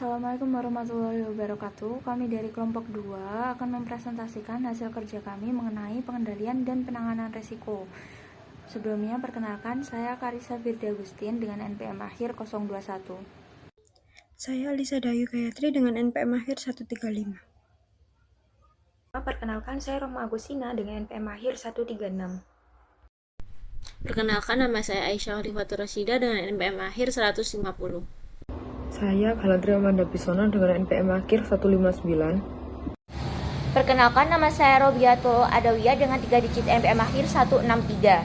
Assalamualaikum warahmatullahi wabarakatuh. Kami dari kelompok 2 akan mempresentasikan hasil kerja kami mengenai pengendalian dan penanganan risiko. Sebelumnya, perkenalkan, saya Karissa Firdi Agustin dengan NPM akhir 021. Saya Alisa Dayu Gayatri dengan NPM akhir 135. Perkenalkan, saya Roma Agustina dengan NPM akhir 136. Perkenalkan, nama saya Aisyah Olivatur Rasida dengan NPM akhir 150. Saya Galandri Amanda Bisono dengan NPM akhir 159. Perkenalkan, nama saya Robiato Adawiyah dengan 3 digit NPM akhir 163.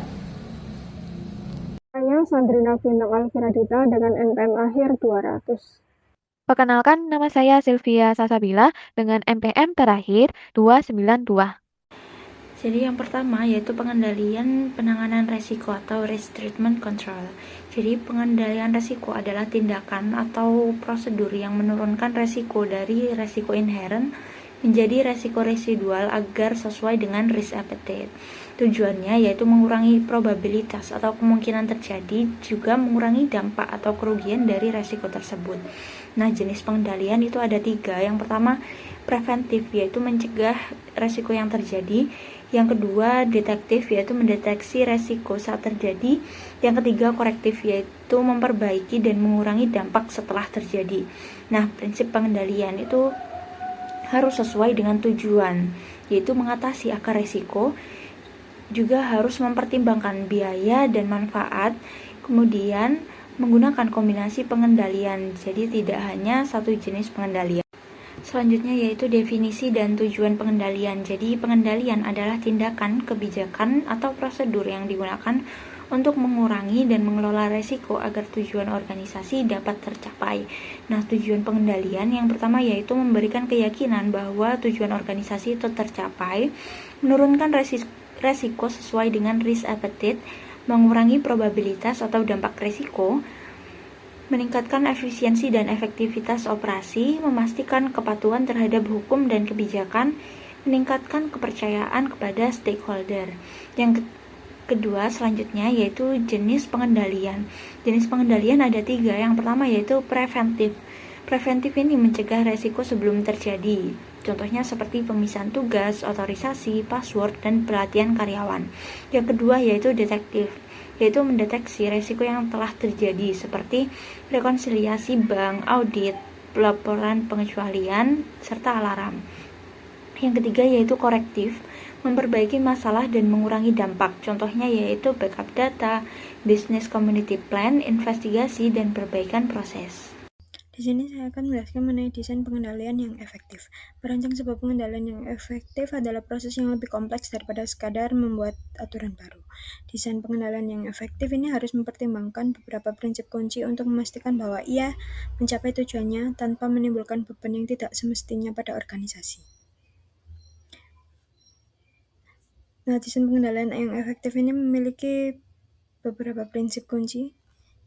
Saya Sandrina Bintang Alfiradita dengan NPM akhir 200. Perkenalkan, nama saya Sylvia Sasabila dengan NPM terakhir 292. Jadi yang pertama yaitu pengendalian penanganan resiko atau risk treatment control. Jadi pengendalian resiko adalah tindakan atau prosedur yang menurunkan resiko dari resiko inherent menjadi resiko residual agar sesuai dengan risk appetite. Tujuannya yaitu mengurangi probabilitas atau kemungkinan terjadi, juga mengurangi dampak atau kerugian dari resiko tersebut. Nah, jenis pengendalian itu ada 3. Yang pertama, preventif, yaitu mencegah resiko yang terjadi. Yang kedua, detektif, yaitu mendeteksi resiko saat terjadi. Yang ketiga, korektif, yaitu memperbaiki dan mengurangi dampak setelah terjadi. Nah, prinsip pengendalian itu harus sesuai dengan tujuan, yaitu mengatasi akar resiko, juga harus mempertimbangkan biaya dan manfaat, kemudian menggunakan kombinasi pengendalian, jadi tidak hanya satu jenis pengendalian. Selanjutnya yaitu definisi dan tujuan pengendalian. Jadi pengendalian adalah tindakan, kebijakan, atau prosedur yang digunakan untuk mengurangi dan mengelola resiko agar tujuan organisasi dapat tercapai. Nah, tujuan pengendalian yang pertama yaitu memberikan keyakinan bahwa tujuan organisasi itu tercapai, menurunkan resiko sesuai dengan risk appetite, mengurangi probabilitas atau dampak resiko, meningkatkan efisiensi dan efektivitas operasi, memastikan kepatuhan terhadap hukum dan kebijakan, meningkatkan kepercayaan kepada stakeholder. Yang kedua selanjutnya yaitu jenis pengendalian. Jenis pengendalian ada 3. Yang pertama yaitu preventif. Preventif ini mencegah resiko sebelum terjadi. Contohnya seperti pemisahan tugas, otorisasi, password, dan pelatihan karyawan. Yang kedua yaitu detektif, yaitu mendeteksi resiko yang telah terjadi seperti rekonsiliasi bank, audit, pelaporan pengecualian, serta alarm. Yang ketiga yaitu korektif, memperbaiki masalah dan mengurangi dampak. Contohnya yaitu backup data, business community plan, investigasi, dan perbaikan proses. Di sini saya akan menjelaskan mengenai desain pengendalian yang efektif. Merancang sebuah pengendalian yang efektif adalah proses yang lebih kompleks daripada sekadar membuat aturan baru. Desain pengendalian yang efektif ini harus mempertimbangkan beberapa prinsip kunci untuk memastikan bahwa ia mencapai tujuannya tanpa menimbulkan beban yang tidak semestinya pada organisasi. Nah, desain pengendalian yang efektif ini memiliki beberapa prinsip kunci,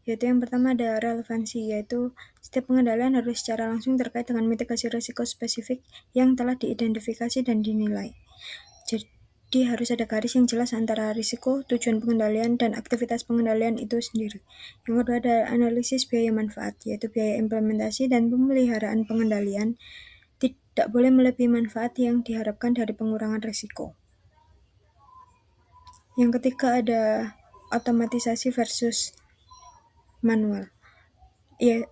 yaitu yang pertama ada relevansi, yaitu setiap pengendalian harus secara langsung terkait dengan mitigasi risiko spesifik yang telah diidentifikasi dan dinilai. Jadi harus ada garis yang jelas antara risiko, tujuan pengendalian, dan aktivitas pengendalian itu sendiri. Yang kedua ada analisis biaya manfaat, yaitu biaya implementasi dan pemeliharaan pengendalian tidak boleh melebihi manfaat yang diharapkan dari pengurangan risiko. Yang ketiga ada otomatisasi versus manual. Ya,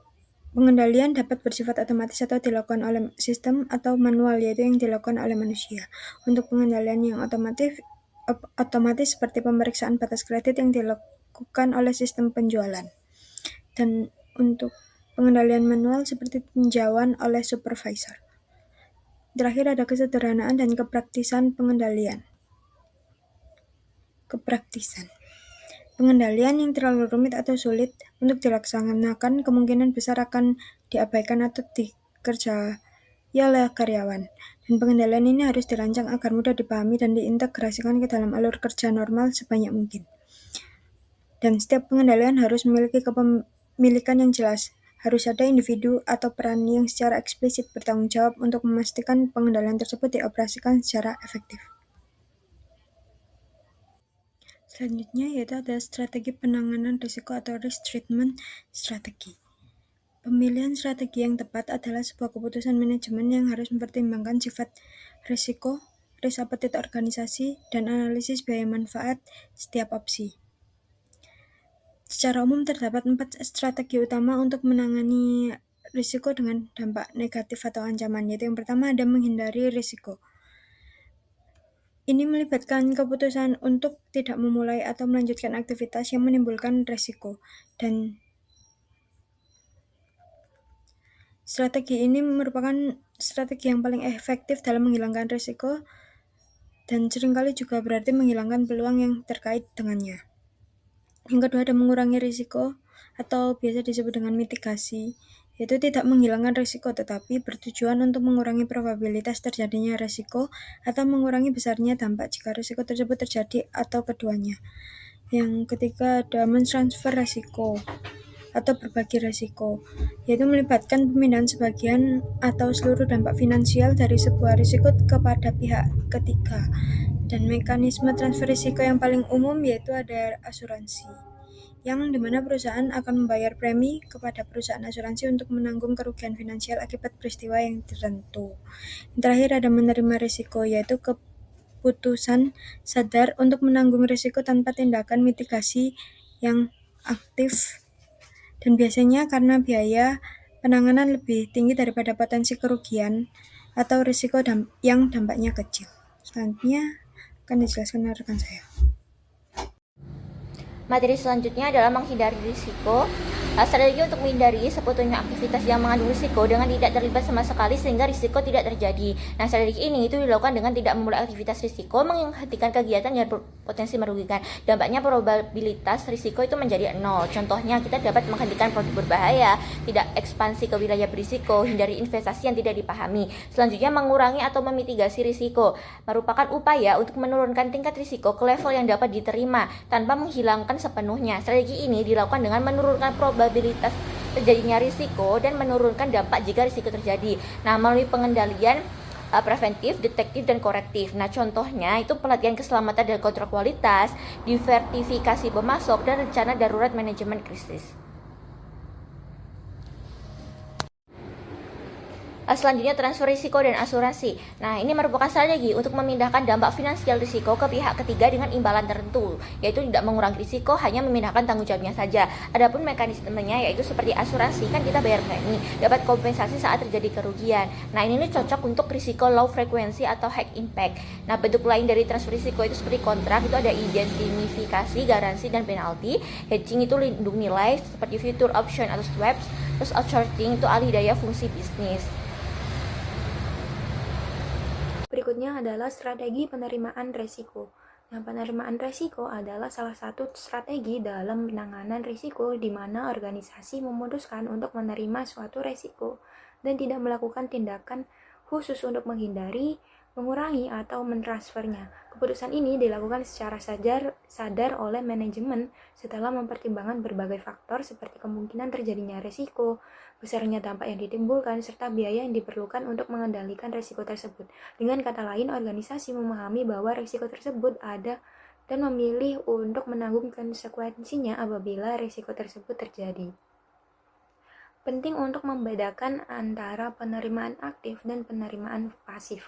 pengendalian dapat bersifat otomatis atau dilakukan oleh sistem, atau manual, yaitu yang dilakukan oleh manusia. Untuk pengendalian yang otomatis seperti pemeriksaan batas kredit yang dilakukan oleh sistem penjualan. Dan untuk pengendalian manual seperti tinjauan oleh supervisor. Terakhir ada kesederhanaan dan kepraktisan pengendalian. Pengendalian yang terlalu rumit atau sulit untuk dilaksanakan kemungkinan besar akan diabaikan atau dikerjai oleh karyawan. Dan pengendalian ini harus dirancang agar mudah dipahami dan diintegrasikan ke dalam alur kerja normal sebanyak mungkin. Dan setiap pengendalian harus memiliki kepemilikan yang jelas. Harus ada individu atau peran yang secara eksplisit bertanggung jawab untuk memastikan pengendalian tersebut dioperasikan secara efektif. Selanjutnya yaitu ada strategi penanganan risiko atau risk treatment strategi. Pemilihan strategi yang tepat adalah sebuah keputusan manajemen yang harus mempertimbangkan sifat risiko, risk appetite organisasi, dan analisis biaya manfaat setiap opsi. Secara umum terdapat 4 strategi utama untuk menangani risiko dengan dampak negatif atau ancaman, yaitu yang pertama ada menghindari risiko. Ini melibatkan keputusan untuk tidak memulai atau melanjutkan aktivitas yang menimbulkan risiko, dan strategi ini merupakan strategi yang paling efektif dalam menghilangkan risiko dan seringkali juga berarti menghilangkan peluang yang terkait dengannya. Yang kedua ada mengurangi risiko atau biasa disebut dengan mitigasi, yaitu tidak menghilangkan risiko tetapi bertujuan untuk mengurangi probabilitas terjadinya risiko atau mengurangi besarnya dampak jika risiko tersebut terjadi atau keduanya. Yang ketiga ada mentransfer risiko atau berbagi risiko, yaitu melibatkan pemindahan sebagian atau seluruh dampak finansial dari sebuah risiko kepada pihak ketiga. Dan mekanisme transfer risiko yang paling umum yaitu ada asuransi, yang dimana perusahaan akan membayar premi kepada perusahaan asuransi untuk menanggung kerugian finansial akibat peristiwa yang tertentu. Yang terakhir ada menerima risiko, yaitu keputusan sadar untuk menanggung risiko tanpa tindakan mitigasi yang aktif, dan biasanya karena biaya penanganan lebih tinggi daripada potensi kerugian atau risiko yang dampaknya kecil. Selanjutnya akan dijelaskan oleh rekan saya. Materi selanjutnya adalah menghindari risiko. Strategi untuk menghindari sebetulnya aktivitas yang mengandung risiko dengan tidak terlibat sama sekali sehingga risiko tidak terjadi. Nah, strategi ini itu dilakukan dengan tidak memulai aktivitas risiko, menghentikan kegiatan yang berpotensi merugikan. Dampaknya probabilitas risiko itu menjadi 0. Contohnya, kita dapat menghentikan produk berbahaya, tidak ekspansi ke wilayah berisiko, hindari investasi yang tidak dipahami. Selanjutnya, mengurangi atau memitigasi risiko merupakan upaya untuk menurunkan tingkat risiko ke level yang dapat diterima tanpa menghilangkan sepenuhnya. Strategi ini dilakukan dengan menurunkan probabilitas terjadinya risiko dan menurunkan dampak jika risiko terjadi. Nah, melalui pengendalian preventif, detektif, dan korektif. Nah, contohnya itu pelatihan keselamatan dan kontrol kualitas, diversifikasi pemasok, dan rencana darurat manajemen krisis. Selanjutnya transfer risiko dan asuransi. Nah, ini merupakan strategi untuk memindahkan dampak finansial risiko ke pihak ketiga dengan imbalan tertentu, yaitu tidak mengurangi risiko, hanya memindahkan tanggung jawabnya saja. Adapun mekanismenya yaitu seperti asuransi, kan kita bayar premi, dapat kompensasi saat terjadi kerugian. Nah, ini cocok untuk risiko low frequency atau high impact. Nah, bentuk lain dari transfer risiko itu seperti kontrak, itu ada identifikasi, garansi, dan penalti. Hedging itu lindung nilai seperti future option atau swaps. Terus outsourcing itu alih daya fungsi bisnis. Berikutnya adalah strategi penerimaan risiko. Nah, penerimaan risiko adalah salah satu strategi dalam penanganan risiko di mana organisasi memutuskan untuk menerima suatu risiko dan tidak melakukan tindakan khusus untuk menghindari, mengurangi, atau mentransfernya. Keputusan ini dilakukan secara sadar oleh manajemen setelah mempertimbangkan berbagai faktor seperti kemungkinan terjadinya risiko, besarnya dampak yang ditimbulkan, serta biaya yang diperlukan untuk mengendalikan risiko tersebut. Dengan kata lain, organisasi memahami bahwa risiko tersebut ada dan memilih untuk menanggung konsekuensinya apabila risiko tersebut terjadi. Penting untuk membedakan antara penerimaan aktif dan penerimaan pasif.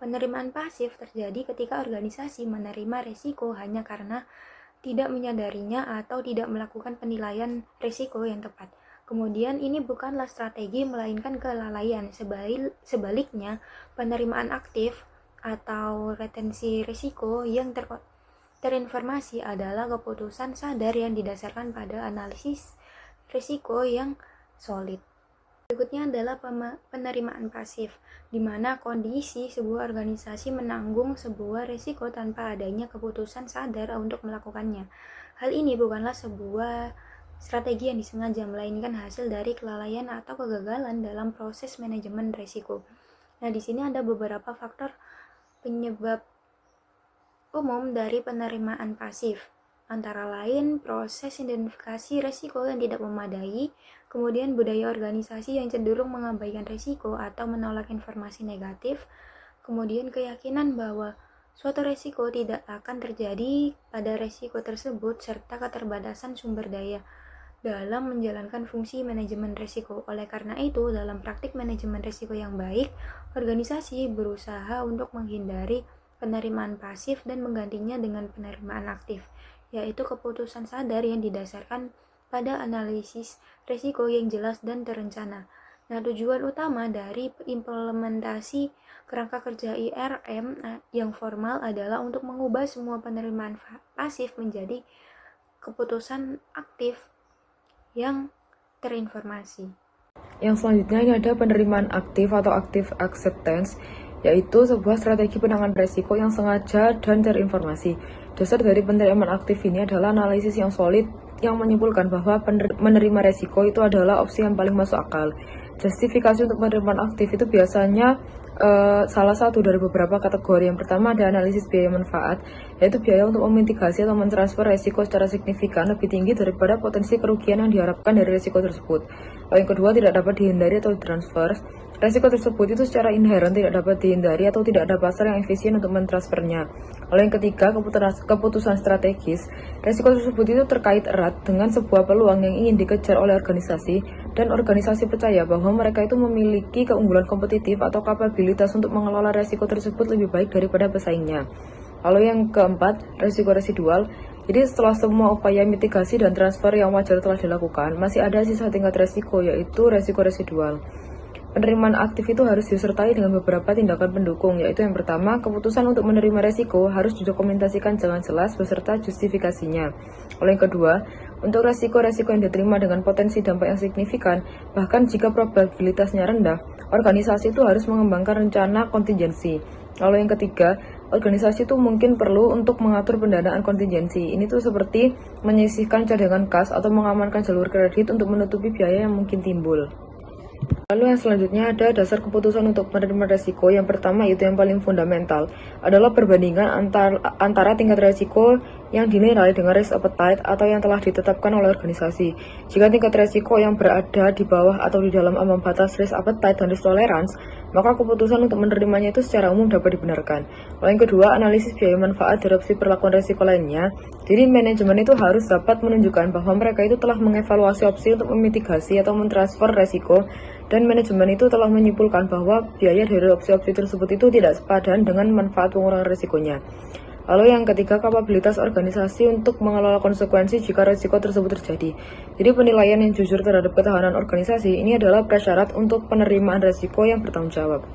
Penerimaan pasif terjadi ketika organisasi menerima risiko hanya karena tidak menyadarinya atau tidak melakukan penilaian risiko yang tepat. Kemudian ini bukanlah strategi melainkan kelalaian. Sebaliknya, penerimaan aktif atau retensi risiko yang terinformasi adalah keputusan sadar yang didasarkan pada analisis risiko yang solid. Berikutnya adalah penerimaan pasif, di mana kondisi sebuah organisasi menanggung sebuah risiko tanpa adanya keputusan sadar untuk melakukannya. Hal ini bukanlah sebuah strategi yang disengaja, melainkan hasil dari kelalaian atau kegagalan dalam proses manajemen risiko. Nah, di sini ada beberapa faktor penyebab umum dari penerimaan pasif, antara lain proses identifikasi risiko yang tidak memadai, kemudian budaya organisasi yang cenderung mengabaikan risiko atau menolak informasi negatif, kemudian keyakinan bahwa suatu risiko tidak akan terjadi pada risiko tersebut, serta keterbatasan sumber daya. dalam menjalankan fungsi manajemen risiko. Oleh karena itu, dalam praktik manajemen risiko yang baik, organisasi berusaha untuk menghindari penerimaan pasif dan menggantinya dengan penerimaan aktif, yaitu keputusan sadar yang didasarkan pada analisis risiko yang jelas dan terencana. Nah, tujuan utama dari implementasi kerangka kerja IRM yang formal adalah untuk mengubah semua penerimaan pasif menjadi keputusan aktif yang terinformasi. Yang selanjutnya ini ada penerimaan aktif atau active acceptance, yaitu sebuah strategi penanganan risiko yang sengaja dan terinformasi. Dasar dari penerimaan aktif ini adalah analisis yang solid yang menyimpulkan bahwa menerima risiko itu adalah opsi yang paling masuk akal. Justifikasi untuk penerimaan aktif itu biasanya salah satu dari beberapa kategori. Yang pertama ada analisis biaya manfaat, yaitu biaya untuk memitigasi atau mentransfer risiko secara signifikan lebih tinggi daripada potensi kerugian yang diharapkan dari risiko tersebut. Lalu yang kedua tidak dapat dihindari atau ditransfer. Risiko tersebut itu secara inheren tidak dapat dihindari atau tidak ada pasar yang efisien untuk mentransfernya. Lalu yang ketiga, keputusan strategis. Risiko tersebut itu terkait erat dengan sebuah peluang yang ingin dikejar oleh organisasi, dan organisasi percaya bahwa mereka itu memiliki keunggulan kompetitif atau kapabilitas untuk mengelola risiko tersebut lebih baik daripada pesaingnya. Lalu yang keempat, risiko residual. Jadi setelah semua upaya mitigasi dan transfer yang wajar telah dilakukan, masih ada sisa tingkat risiko, yaitu risiko residual. Penerimaan aktif itu harus disertai dengan beberapa tindakan pendukung, yaitu yang pertama, keputusan untuk menerima risiko harus didokumentasikan dengan jelas beserta justifikasinya. Lalu yang kedua, untuk risiko-risiko yang diterima dengan potensi dampak yang signifikan, bahkan jika probabilitasnya rendah, organisasi itu harus mengembangkan rencana kontingensi. Lalu yang ketiga, organisasi itu mungkin perlu untuk mengatur pendanaan kontingensi. Ini tuh seperti menyisihkan cadangan kas atau mengamankan jalur kredit untuk menutupi biaya yang mungkin timbul. Lalu yang selanjutnya ada dasar keputusan untuk menerima risiko. Yang pertama, itu yang paling fundamental, adalah perbandingan antara tingkat risiko yang dinilai dengan risk appetite atau yang telah ditetapkan oleh organisasi. Jika tingkat risiko yang berada di bawah atau di dalam ambang batas risk appetite dan risk tolerance, maka keputusan untuk menerimanya itu secara umum dapat dibenarkan. Lalu yang kedua, analisis biaya manfaat dari opsi perlakuan risiko lainnya. Jadi manajemen itu harus dapat menunjukkan bahwa mereka itu telah mengevaluasi opsi untuk memitigasi atau mentransfer risiko, dan manajemen itu telah menyimpulkan bahwa biaya dari opsi-opsi tersebut itu tidak sepadan dengan manfaat pengurangan risikonya. Lalu yang ketiga, kapabilitas organisasi untuk mengelola konsekuensi jika risiko tersebut terjadi. Jadi penilaian yang jujur terhadap ketahanan organisasi ini adalah prasyarat untuk penerimaan risiko yang bertanggung jawab.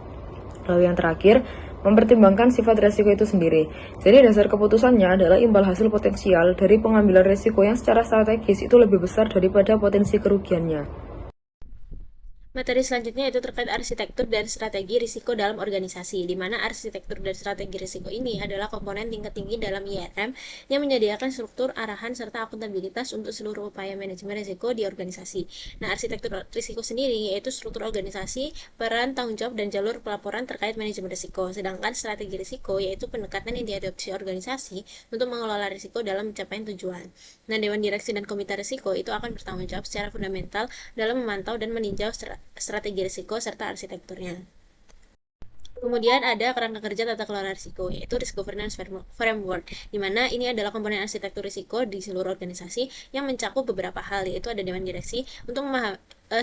Lalu yang terakhir, mempertimbangkan sifat risiko itu sendiri. Jadi dasar keputusannya adalah imbal hasil potensial dari pengambilan risiko yang secara strategis itu lebih besar daripada potensi kerugiannya. Materi selanjutnya yaitu terkait arsitektur dan strategi risiko dalam organisasi, di mana arsitektur dan strategi risiko ini adalah komponen tingkat tinggi dalam IRM yang menyediakan struktur, arahan, serta akuntabilitas untuk seluruh upaya manajemen risiko di organisasi. Nah, arsitektur risiko sendiri yaitu struktur organisasi, peran, tanggung jawab, dan jalur pelaporan terkait manajemen risiko. Sedangkan strategi risiko yaitu pendekatan yang diadopsi organisasi untuk mengelola risiko dalam pencapaian tujuan. Nah, Dewan Direksi dan Komite Risiko itu akan bertanggung jawab secara fundamental dalam memantau dan meninjau strategi risiko serta arsitekturnya. Kemudian ada kerangka kerja tata kelola risiko, yaitu Risk Governance Framework, di mana ini adalah komponen arsitektur risiko di seluruh organisasi yang mencakup beberapa hal, yaitu ada Dewan Direksi untuk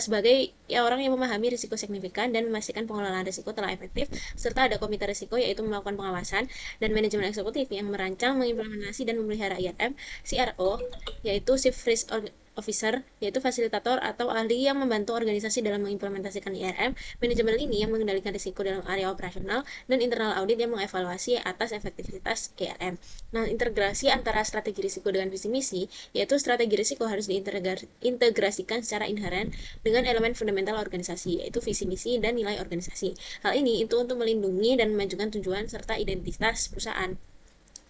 sebagai orang yang memahami risiko signifikan dan memastikan pengelolaan risiko telah efektif, serta ada Komite Risiko yaitu melakukan pengawasan, dan manajemen eksekutif yang merancang, mengimplementasi, dan memelihara IRM, CRO yaitu Chief Risk Officer, yaitu fasilitator atau ahli yang membantu organisasi dalam mengimplementasikan IRM, manajemen lini yang mengendalikan risiko dalam area operasional, dan internal audit yang mengevaluasi atas efektivitas IRM. Nah, integrasi antara strategi risiko dengan visi misi, yaitu strategi risiko harus diintegrasikan secara inheren dengan elemen fundamental organisasi, yaitu visi misi dan nilai organisasi. Hal ini itu untuk melindungi dan memajukan tujuan serta identitas perusahaan.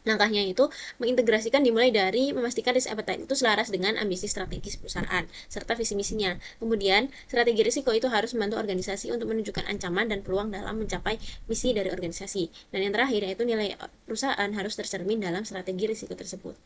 Langkahnya itu mengintegrasikan dimulai dari memastikan risk appetite itu selaras dengan ambisi strategis perusahaan serta visi misinya. Kemudian, strategi risiko itu harus membantu organisasi untuk menunjukkan ancaman dan peluang dalam mencapai misi dari organisasi. Dan yang terakhir yaitu nilai perusahaan harus tercermin dalam strategi risiko tersebut.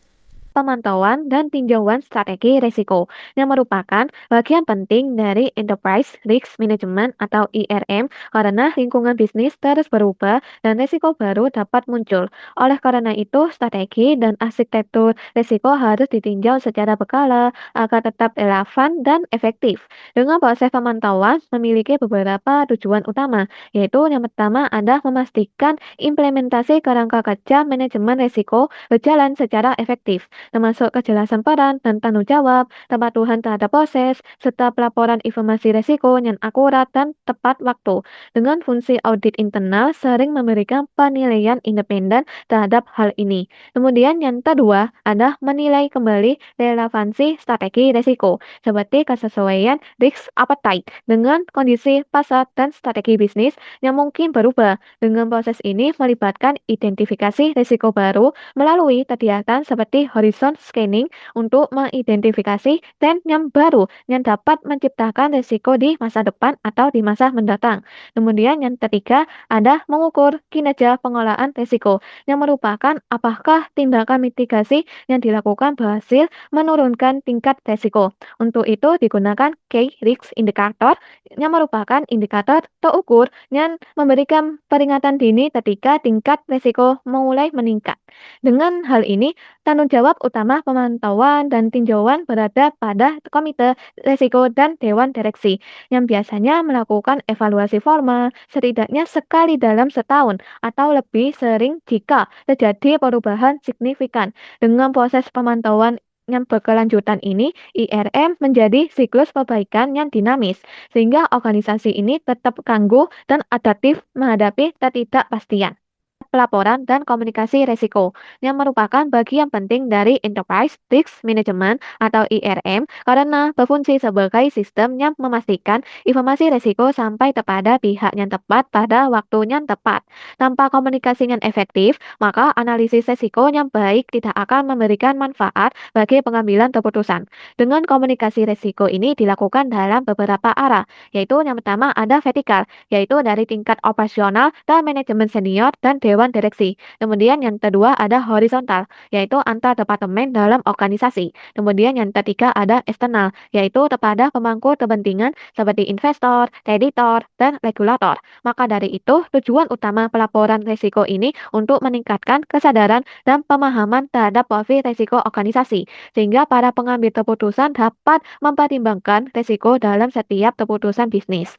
pemantauan dan tinjauan strategi risiko, yang merupakan bagian penting dari Enterprise Risk Management atau IRM karena lingkungan bisnis terus berubah dan risiko baru dapat muncul. Oleh karena itu, strategi dan arsitektur risiko harus ditinjau secara berkala agar tetap relevan dan efektif. Dengan proses pemantauan memiliki beberapa tujuan utama, yaitu yang pertama adalah memastikan implementasi kerangka kerja manajemen risiko berjalan secara efektif, termasuk kejelasan peran dan tanggung jawab, kepatuhan terhadap proses, serta pelaporan informasi risiko yang akurat dan tepat waktu. Dengan fungsi audit internal sering memberikan penilaian independen terhadap hal ini. Kemudian yang kedua adalah menilai kembali relevansi strategi risiko, seperti kesesuaian risk appetite dengan kondisi pasar dan strategi bisnis yang mungkin berubah. Dengan proses ini melibatkan identifikasi risiko baru melalui kegiatan seperti horizon scanning untuk mengidentifikasi tren yang baru yang dapat menciptakan risiko di masa depan atau di masa mendatang. Kemudian yang ketiga ada mengukur kinerja pengolahan risiko yang merupakan apakah tindakan mitigasi yang dilakukan berhasil menurunkan tingkat risiko. Untuk itu digunakan Key Risk Indicator yang merupakan indikator terukur yang memberikan peringatan dini ketika tingkat risiko mulai meningkat. Dengan hal ini, tanggung jawab utama pemantauan dan tinjauan berada pada komite risiko dan dewan direksi yang biasanya melakukan evaluasi formal setidaknya sekali dalam setahun atau lebih sering jika terjadi perubahan signifikan. Dengan proses pemantauan yang berkelanjutan ini, IRM menjadi siklus perbaikan yang dinamis, sehingga organisasi ini tetap tangguh dan adaptif menghadapi ketidakpastian. Pelaporan dan komunikasi risiko yang merupakan bagian penting dari Enterprise Risk Management atau IRM karena berfungsi sebagai sistem yang memastikan informasi risiko sampai kepada pihak yang tepat pada waktu yang tepat. Tanpa komunikasi yang efektif, maka analisis risiko yang baik tidak akan memberikan manfaat bagi pengambilan keputusan. Dengan komunikasi risiko ini dilakukan dalam beberapa arah, yaitu yang pertama ada vertikal, yaitu dari tingkat operasional dan manajemen senior dan dewan direksi. Kemudian yang kedua ada horizontal, yaitu antar departemen dalam organisasi. Kemudian yang ketiga ada eksternal, yaitu kepada pemangku kepentingan seperti investor, kreditor, dan regulator. Maka dari itu, tujuan utama pelaporan risiko ini untuk meningkatkan kesadaran dan pemahaman terhadap profil risiko organisasi, sehingga para pengambil keputusan dapat mempertimbangkan risiko dalam setiap keputusan bisnis.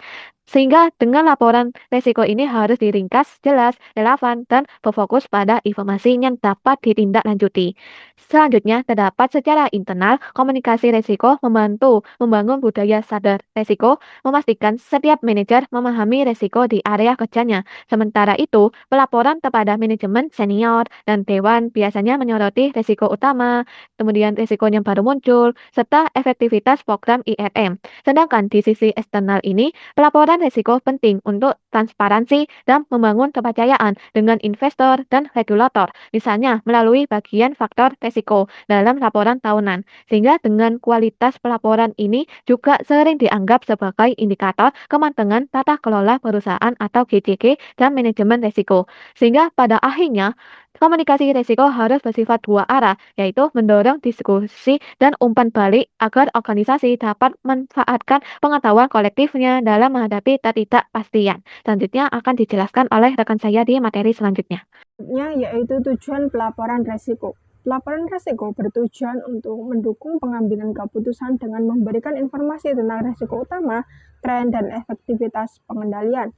Sehingga dengan laporan risiko ini harus diringkas, jelas, relevan, dan berfokus pada informasi yang dapat ditindaklanjuti. Selanjutnya, terdapat secara internal, komunikasi risiko membantu membangun budaya sadar risiko, memastikan setiap manajer memahami risiko di area kerjanya. Sementara itu, pelaporan kepada manajemen senior dan dewan biasanya menyoroti risiko utama, kemudian risiko yang baru muncul, serta efektivitas program IRM. Sedangkan di sisi eksternal ini, pelaporan risiko penting untuk transparansi dan membangun kepercayaan dengan investor dan regulator, misalnya melalui bagian faktor risiko dalam laporan tahunan. Sehingga dengan kualitas pelaporan ini juga sering dianggap sebagai indikator kematangan tata kelola perusahaan atau GTK dan manajemen risiko. Sehingga pada akhirnya komunikasi risiko harus bersifat dua arah, yaitu mendorong diskusi dan umpan balik agar organisasi dapat memanfaatkan pengetahuan kolektifnya dalam menghadapi ketidakpastian. Selanjutnya akan dijelaskan oleh rekan saya di materi selanjutnya. Yaitu tujuan pelaporan risiko. Pelaporan risiko bertujuan untuk mendukung pengambilan keputusan dengan memberikan informasi tentang risiko utama, tren, dan efektivitas pengendalian.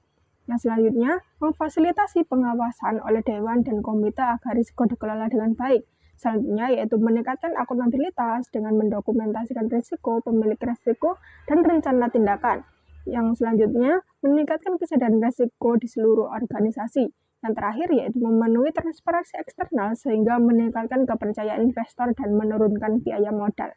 Yang selanjutnya, memfasilitasi pengawasan oleh dewan dan komite agar risiko dikelola dengan baik. Selanjutnya yaitu meningkatkan akuntabilitas dengan mendokumentasikan risiko, pemilik risiko, dan rencana tindakan. Yang selanjutnya, meningkatkan kesadaran risiko di seluruh organisasi. Yang terakhir yaitu memenuhi transparansi eksternal sehingga meningkatkan kepercayaan investor dan menurunkan biaya modal.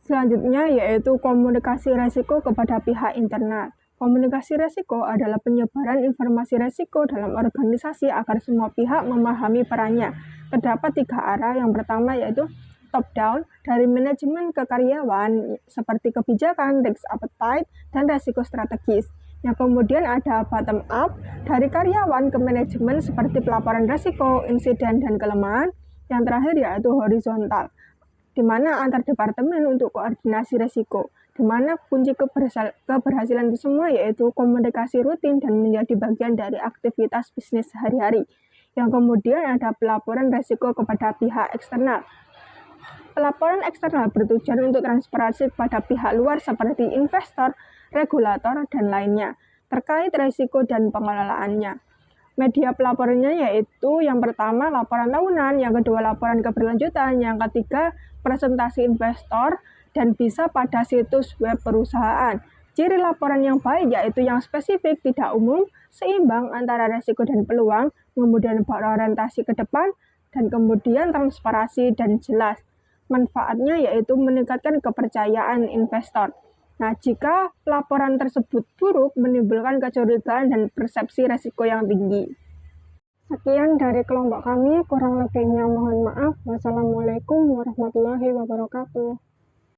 Selanjutnya yaitu komunikasi risiko kepada pihak internal. Komunikasi risiko adalah penyebaran informasi risiko dalam organisasi agar semua pihak memahami perannya. Terdapat 3 arah. Yang pertama yaitu top down, dari manajemen ke karyawan, seperti kebijakan, risk appetite, dan risiko strategis. Yang kemudian ada bottom up, dari karyawan ke manajemen seperti pelaporan risiko, insiden, dan kelemahan. Yang terakhir yaitu horizontal, di mana antar departemen untuk koordinasi resiko, di mana kunci keberhasilan itu semua yaitu komunikasi rutin dan menjadi bagian dari aktivitas bisnis sehari-hari. Yang kemudian ada pelaporan resiko kepada pihak eksternal. Pelaporan eksternal bertujuan untuk transparansi kepada pihak luar seperti investor, regulator, dan lainnya, terkait resiko dan pengelolaannya. Media pelaporannya yaitu yang pertama laporan tahunan, yang kedua laporan keberlanjutan, yang ketiga presentasi investor, dan bisa pada situs web perusahaan. Ciri laporan yang baik yaitu yang spesifik, tidak umum, seimbang antara resiko dan peluang, kemudian berorientasi ke depan, dan kemudian transparansi dan jelas. Manfaatnya yaitu meningkatkan kepercayaan investor. Nah, jika laporan tersebut buruk, menimbulkan kecurigaan dan persepsi resiko yang tinggi. Sekian dari kelompok kami, kurang lebihnya mohon maaf. Wassalamualaikum warahmatullahi wabarakatuh.